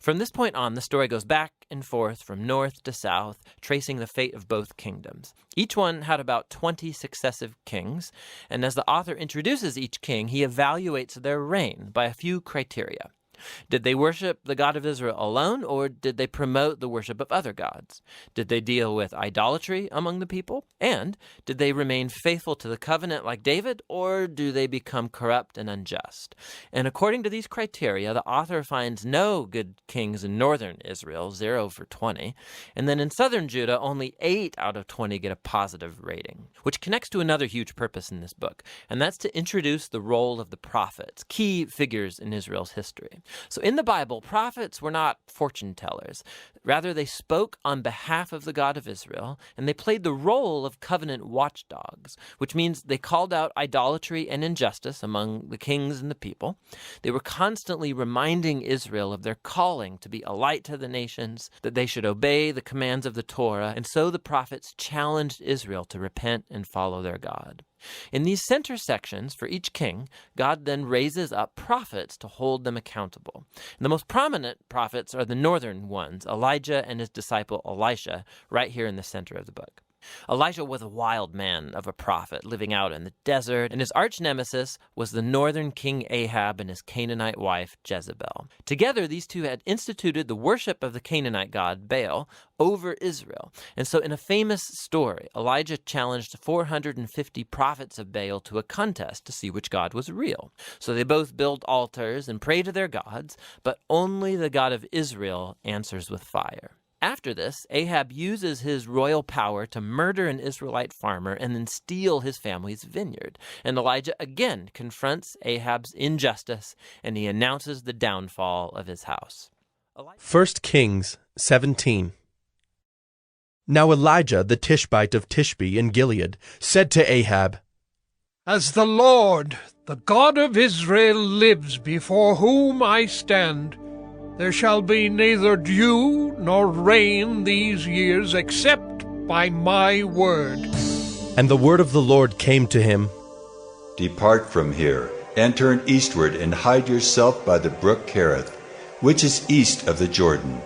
From this point on, the story goes back and forth from north to south, tracing the fate of both kingdoms. Each one had about 20 successive kings, and as the author introduces each king, he evaluates their reign by a few criteria. Did they worship the God of Israel alone, or did they promote the worship of other gods? Did they deal with idolatry among the people? And did they remain faithful to the covenant like David, or do they become corrupt and unjust? And according to these criteria, the author finds no good kings in northern Israel, 0 for 20, and then in southern Judah, only 8 out of 20 get a positive rating, which connects to another huge purpose in this book, and that's to introduce the role of the prophets, key figures in Israel's history. So in the Bible, prophets were not fortune tellers. Rather, they spoke on behalf of the God of Israel, and they played the role of covenant watchdogs, which means they called out idolatry and injustice among the kings and the people. They were constantly reminding Israel of their calling to be a light to the nations, that they should obey the commands of the Torah, and so the prophets challenged Israel to repent and follow their God. In these center sections for each king, God then raises up prophets to hold them accountable. And the most prominent prophets are the northern ones, Elijah and his disciple Elisha, right here in the center of the book. Elijah was a wild man of a prophet living out in the desert, and his arch nemesis was the northern king Ahab and his Canaanite wife Jezebel. Together, these two had instituted the worship of the Canaanite god Baal over Israel. And so in a famous story, Elijah challenged 450 prophets of Baal to a contest to see which god was real. So they both build altars and pray to their gods, but only the God of Israel answers with fire. After this, Ahab uses his royal power to murder an Israelite farmer and then steal his family's vineyard. And Elijah again confronts Ahab's injustice, and he announces the downfall of his house. 1 Kings 17. Now Elijah the Tishbite of Tishbe in Gilead said to Ahab, As the Lord, the God of Israel, lives before whom I stand, there shall be neither dew nor rain these years except by my word. And the word of the Lord came to him. Depart from here, and turn eastward, and hide yourself by the brook Cherith, which is east of the Jordan.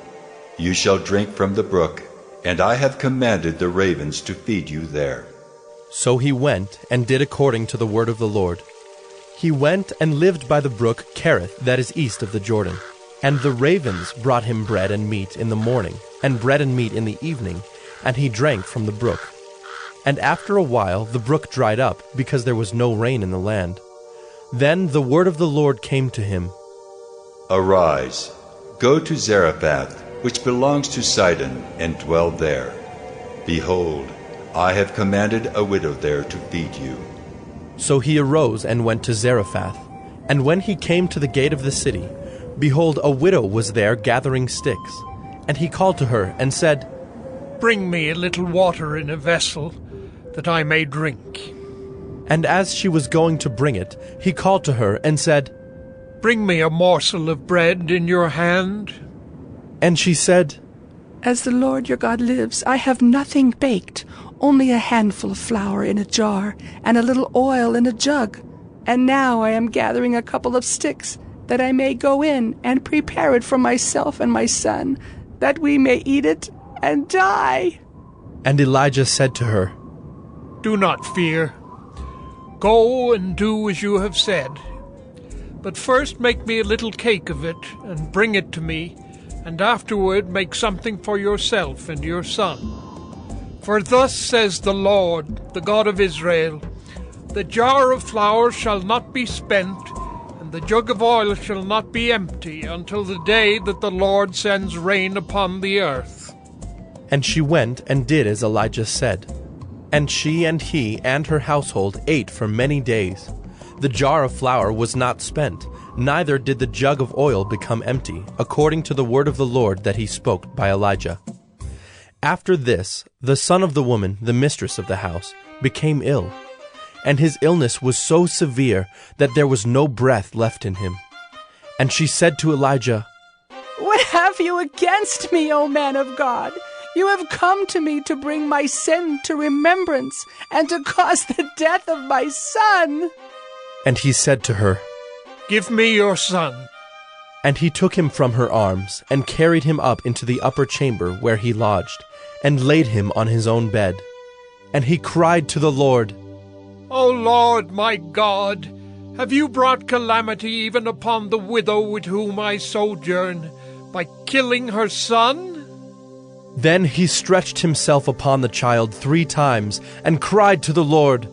You shall drink from the brook, and I have commanded the ravens to feed you there. So he went and did according to the word of the Lord. He went and lived by the brook Cherith that is east of the Jordan. And the ravens brought him bread and meat in the morning, and bread and meat in the evening, and he drank from the brook. And after a while the brook dried up, because there was no rain in the land. Then the word of the Lord came to him. Arise, go to Zarephath, which belongs to Sidon, and dwell there. Behold, I have commanded a widow there to feed you. So he arose and went to Zarephath. And when he came to the gate of the city, behold, a widow was there gathering sticks. And he called to her and said, Bring me a little water in a vessel, that I may drink. And as she was going to bring it, he called to her and said, Bring me a morsel of bread in your hand. And she said, As the Lord your God lives, I have nothing baked, only a handful of flour in a jar, and a little oil in a jug. And now I am gathering a couple of sticks, that I may go in and prepare it for myself and my son, that we may eat it and die. And Elijah said to her, Do not fear. Go and do as you have said. But first make me a little cake of it, and bring it to me, and afterward make something for yourself and your son. For thus says the Lord, the God of Israel, The jar of flour shall not be spent, the jug of oil shall not be empty until the day that the Lord sends rain upon the earth. And she went and did as Elijah said. And she and he and her household ate for many days. The jar of flour was not spent, neither did the jug of oil become empty, according to the word of the Lord that he spoke by Elijah. After this, the son of the woman, the mistress of the house, became ill. And his illness was so severe that there was no breath left in him. And she said to Elijah, What have you against me, O man of God? You have come to me to bring my sin to remembrance, and to cause the death of my son. And he said to her, Give me your son. And he took him from her arms, and carried him up into the upper chamber where he lodged, and laid him on his own bed. And he cried to the Lord, O Lord my God, have you brought calamity even upon the widow with whom I sojourn, by killing her son? Then he stretched himself upon the child 3 times, and cried to the Lord,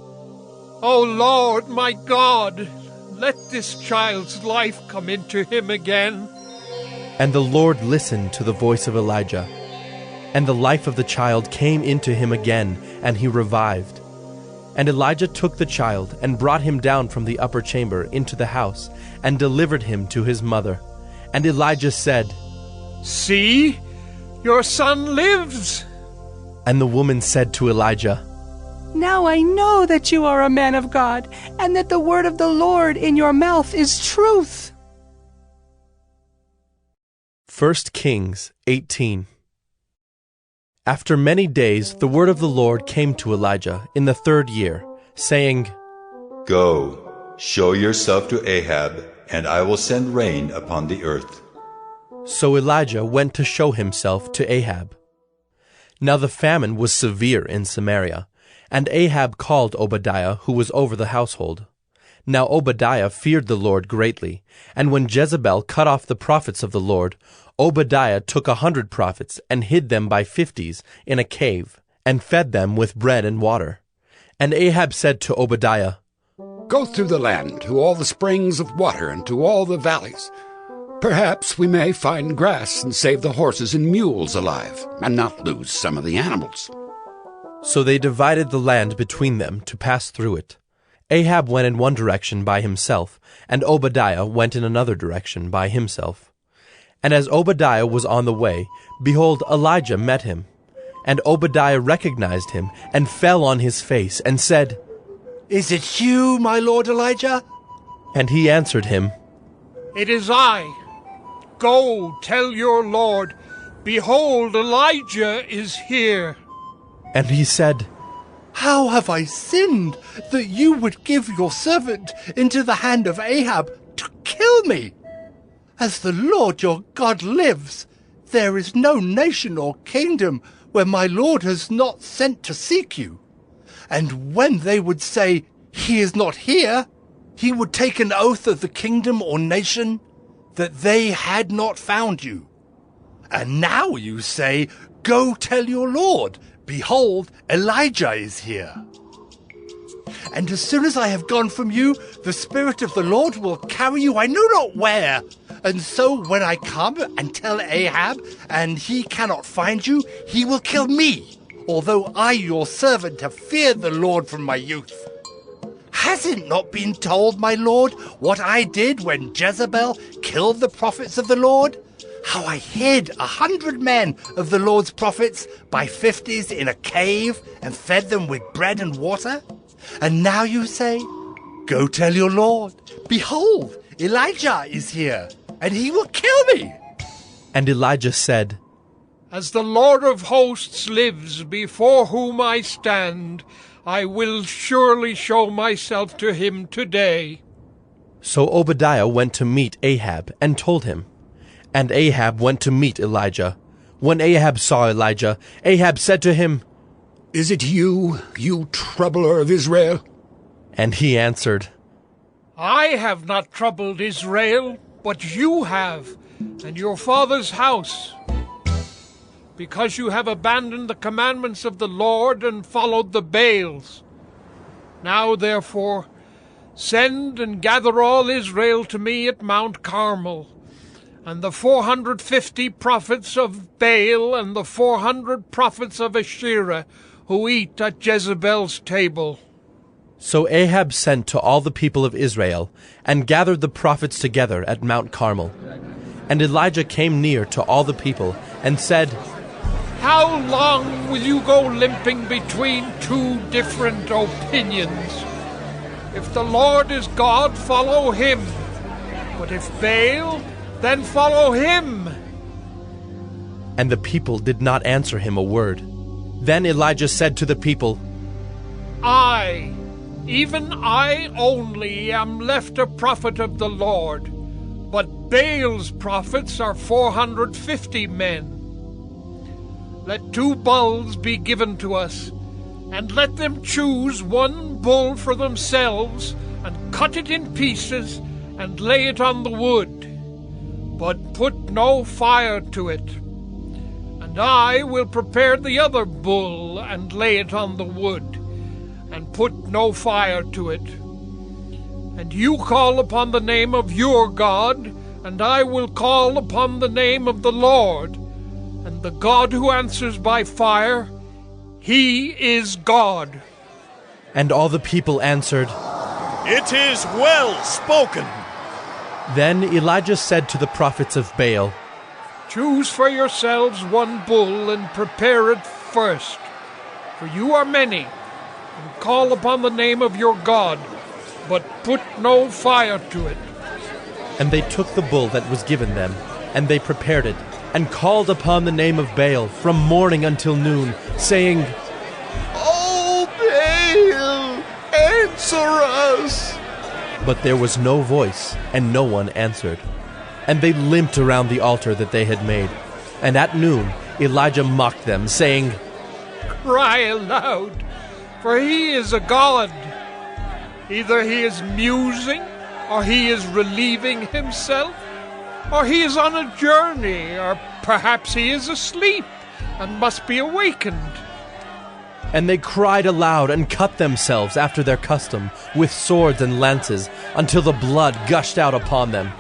O Lord my God, let this child's life come into him again. And the Lord listened to the voice of Elijah. And the life of the child came into him again, and he revived. And Elijah took the child, and brought him down from the upper chamber into the house, and delivered him to his mother. And Elijah said, See, your son lives. And the woman said to Elijah, Now I know that you are a man of God, and that the word of the Lord in your mouth is truth. 1 Kings 18. After many days the word of the Lord came to Elijah in the 3rd year, saying, Go, show yourself to Ahab, and I will send rain upon the earth. So Elijah went to show himself to Ahab. Now the famine was severe in Samaria, and Ahab called Obadiah, who was over the household. Now Obadiah feared the Lord greatly, and when Jezebel cut off the prophets of the Lord, Obadiah took 100 prophets and hid them by 50s in a cave, and fed them with bread and water. And Ahab said to Obadiah, Go through the land to all the springs of water and to all the valleys. Perhaps we may find grass and save the horses and mules alive, and not lose some of the animals. So they divided the land between them to pass through it. Ahab went in one direction by himself, and Obadiah went in another direction by himself. And as Obadiah was on the way, behold, Elijah met him. And Obadiah recognized him, and fell on his face, and said, Is it you, my lord Elijah? And he answered him, It is I. Go, tell your Lord, behold, Elijah is here. And he said, How have I sinned that you would give your servant into the hand of Ahab to kill me? As the Lord your God lives, there is no nation or kingdom where my Lord has not sent to seek you. And when they would say, He is not here, he would take an oath of the kingdom or nation that they had not found you. And now you say, Go tell your Lord, behold, Elijah is here. And as soon as I have gone from you, the Spirit of the Lord will carry you I know not where. And so when I come and tell Ahab, and he cannot find you, he will kill me, although I, your servant, have feared the Lord from my youth. Has it not been told, my Lord, what I did when Jezebel killed the prophets of the Lord? How I hid 100 men of the Lord's prophets by 50s in a cave and fed them with bread and water? And now you say, Go tell your Lord, behold, Elijah is here, and he will kill me. And Elijah said, As the Lord of hosts lives, before whom I stand, I will surely show myself to him today. So Obadiah went to meet Ahab, and told him. And Ahab went to meet Elijah. When Ahab saw Elijah, Ahab said to him, Is it you, you troubler of Israel? And he answered, I have not troubled Israel, but you have, and your father's house, because you have abandoned the commandments of the Lord and followed the Baals. Now, therefore, send and gather all Israel to me at Mount Carmel, and the 450 prophets of Baal and the 400 prophets of Asherah who eat at Jezebel's table. So Ahab sent to all the people of Israel, and gathered the prophets together at Mount Carmel. And Elijah came near to all the people, and said, How long will you go limping between two different opinions? If the Lord is God, follow him. But if Baal, then follow him. And the people did not answer him a word. Then Elijah said to the people, Even I only am left a prophet of the Lord. but Baal's prophets are 450 men. Let 2 bulls be given to us, and let them choose 1 bull for themselves, and cut it in pieces, and lay it on the wood, but put no fire to it. And I will prepare the other bull, and lay it on the wood, and put no fire to it. And you call upon the name of your God, and I will call upon the name of the Lord, and the God who answers by fire, He is God. And all the people answered, It is well spoken. Then Elijah said to the prophets of Baal, Choose for yourselves 1 bull, and prepare it first, for you are many, and call upon the name of your God, but put no fire to it. And they took the bull that was given them, and they prepared it, and called upon the name of Baal from morning until noon, saying, O Baal, answer us. But there was no voice, and no one answered. And they limped around the altar that they had made. And at noon Elijah mocked them, saying, Cry aloud, for he is a god. Either he is musing, or he is relieving himself, or he is on a journey, or perhaps he is asleep and must be awakened. And they cried aloud and cut themselves after their custom, with swords and lances, until the blood gushed out upon them.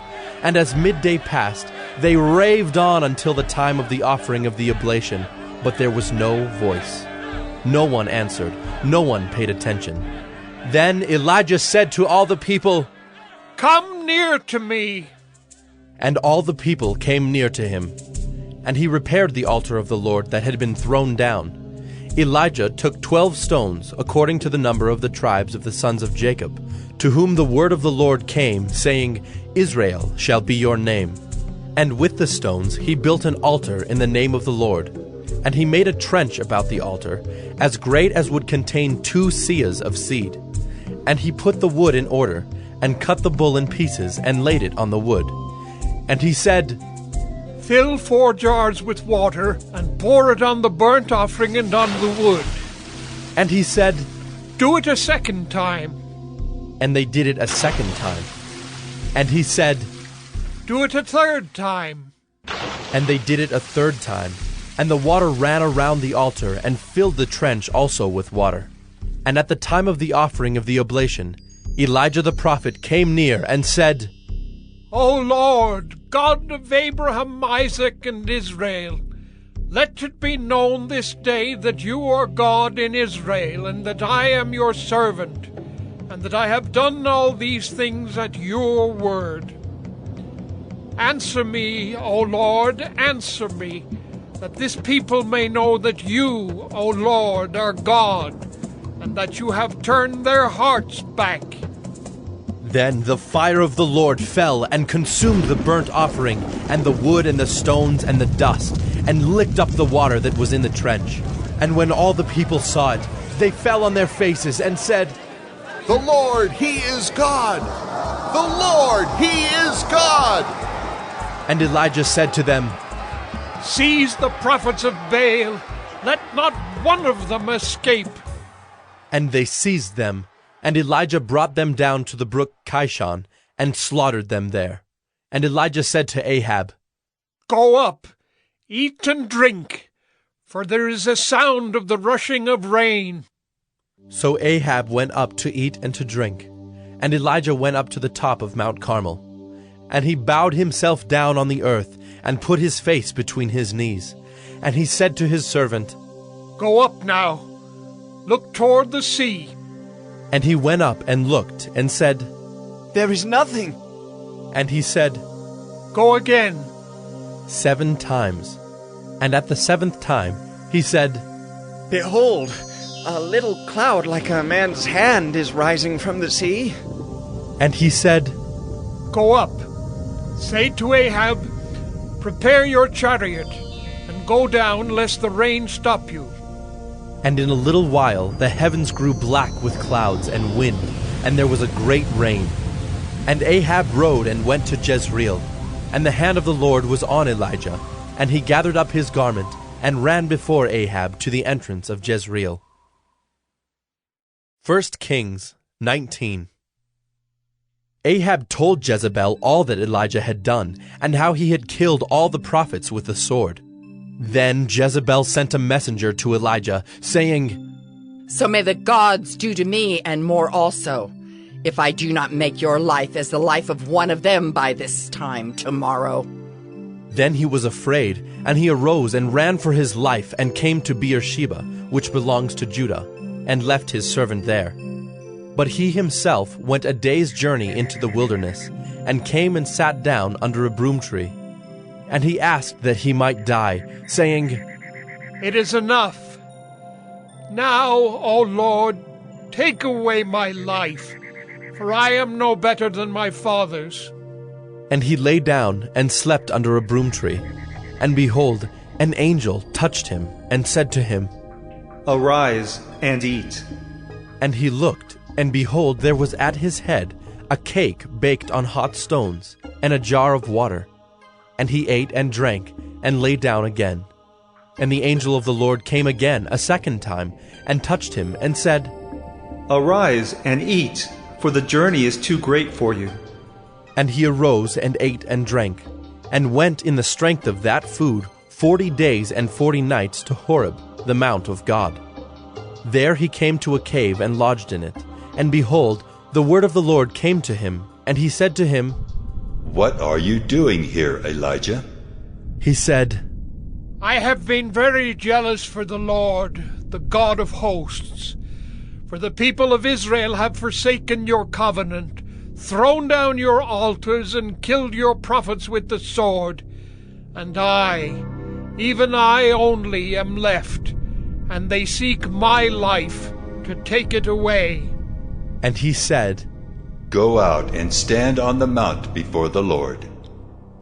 And as midday passed, they raved on until the time of the offering of the oblation, but there was no voice. No one answered, no one paid attention. Then Elijah said to all the people, Come near to me. And all the people came near to him. And he repaired the altar of the Lord that had been thrown down. Elijah took 12 stones, according to the number of the tribes of the sons of Jacob, to whom the word of the Lord came, saying, Israel shall be your name. And with the stones he built an altar in the name of the Lord. And he made a trench about the altar, as great as would contain 2 seahs of seed. And he put the wood in order, and cut the bull in pieces, and laid it on the wood. And he said, Fill 4 jars with water, and pour it on the burnt offering and on the wood. And he said, Do it a second time. And they did it a second time. And he said, Do it a third time. And they did it a third time. And the water ran around the altar, and filled the trench also with water. And at the time of the offering of the oblation, Elijah the prophet came near and said, O Lord, God of Abraham, Isaac, and Israel, let it be known this day that you are God in Israel, and that I am your servant, and that I have done all these things at your word. Answer me, O Lord, answer me, that this people may know that you, O Lord, are God, and that you have turned their hearts back. Then the fire of the Lord fell and consumed the burnt offering, and the wood and the stones and the dust, and licked up the water that was in the trench. And when all the people saw it, they fell on their faces and said, The Lord, He is God! The Lord, He is God! And Elijah said to them, Seize the prophets of Baal, let not one of them escape. And they seized them. And Elijah brought them down to the brook Kishon, and slaughtered them there. And Elijah said to Ahab, Go up, eat and drink, for there is a sound of the rushing of rain. So Ahab went up to eat and to drink. And Elijah went up to the top of Mount Carmel. And he bowed himself down on the earth, and put his face between his knees. And he said to his servant, Go up now, look toward the sea. And he went up and looked, and said, There is nothing. And he said, Go again. 7 times. And at the 7th time he said, Behold, a little cloud like a man's hand is rising from the sea. And he said, Go up. Say to Ahab, Prepare your chariot, and go down, lest the rain stop you. And in a little while the heavens grew black with clouds and wind, and there was a great rain. And Ahab rode and went to Jezreel. And the hand of the Lord was on Elijah, and he gathered up his garment, and ran before Ahab to the entrance of Jezreel. 1 Kings 19. Ahab told Jezebel all that Elijah had done, and how he had killed all the prophets with the sword. Then Jezebel sent a messenger to Elijah, saying, So may the gods do to me and more also, if I do not make your life as the life of one of them by this time tomorrow. Then he was afraid, and he arose and ran for his life, and came to Beersheba, which belongs to Judah, and left his servant there. But he himself went a day's journey into the wilderness, and came and sat down under a broom tree. And he asked that he might die, saying, It is enough. Now, O Lord, take away my life, for I am no better than my fathers. And he lay down and slept under a broom tree. And behold, an angel touched him, and said to him, Arise and eat. And he looked, and behold, there was at his head a cake baked on hot stones, and a jar of water. And he ate and drank, and lay down again. And the angel of the Lord came again a second time, and touched him, and said, Arise and eat, for the journey is too great for you. And he arose and ate and drank, and went in the strength of that food 40 days and 40 nights to Horeb, the mount of God. There he came to a cave and lodged in it. And behold, the word of the Lord came to him, and he said to him, What are you doing here, Elijah? He said, I have been very jealous for the Lord, the God of hosts. For the people of Israel have forsaken your covenant, thrown down your altars, and killed your prophets with the sword. And I, even I only, am left, and they seek my life to take it away. And he said, Go out and stand on the mount before the Lord.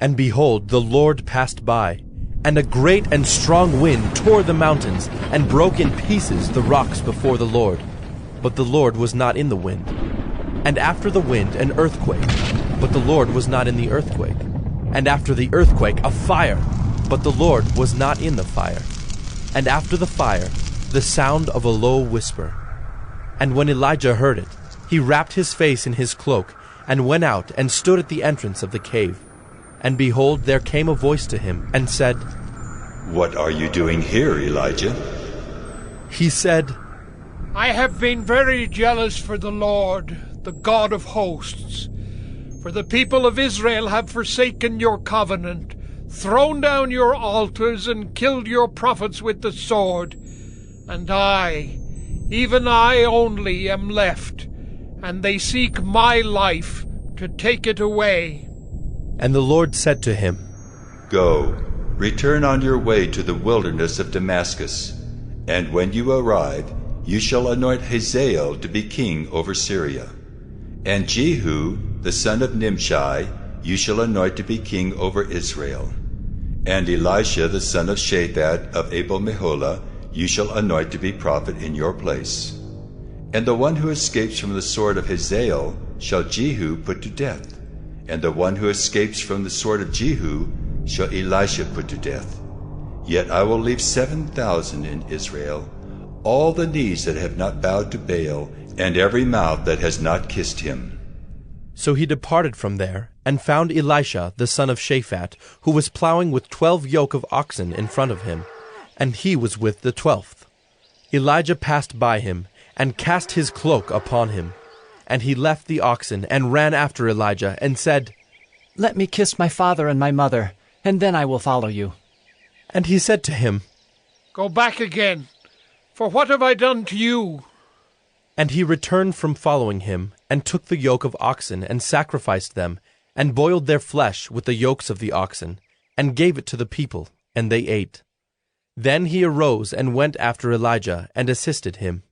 And behold, the Lord passed by, and a great and strong wind tore the mountains, and broke in pieces the rocks before the Lord. But the Lord was not in the wind. And after the wind an earthquake, but the Lord was not in the earthquake. And after the earthquake a fire, but the Lord was not in the fire. And after the fire the sound of a low whisper. And when Elijah heard it, he wrapped his face in his cloak, and went out and stood at the entrance of the cave. And behold, there came a voice to him, and said, What are you doing here, Elijah? He said, I have been very jealous for the Lord, the God of hosts. For the people of Israel have forsaken your covenant, thrown down your altars, and killed your prophets with the sword. And I, even I only, am left, and they seek my life to take it away. And the Lord said to him, Go, return on your way to the wilderness of Damascus, and when you arrive, you shall anoint Hazael to be king over Syria. And Jehu, the son of Nimshi, you shall anoint to be king over Israel. And Elisha, the son of Shaphat of Abel-Meholah, you shall anoint to be prophet in your place. And the one who escapes from the sword of Hazael shall Jehu put to death, and the one who escapes from the sword of Jehu shall Elisha put to death. Yet I will leave 7,000 in Israel, all the knees that have not bowed to Baal, and every mouth that has not kissed him. So he departed from there, and found Elisha the son of Shaphat, who was plowing with 12 yoke of oxen in front of him, and he was with the 12th. Elijah passed by him, and cast his cloak upon him. And he left the oxen, and ran after Elijah, and said, Let me kiss my father and my mother, and then I will follow you. And he said to him, Go back again, for what have I done to you? And he returned from following him, and took the yoke of oxen, and sacrificed them, and boiled their flesh with the yokes of the oxen, and gave it to the people, and they ate. Then he arose and went after Elijah, and assisted him.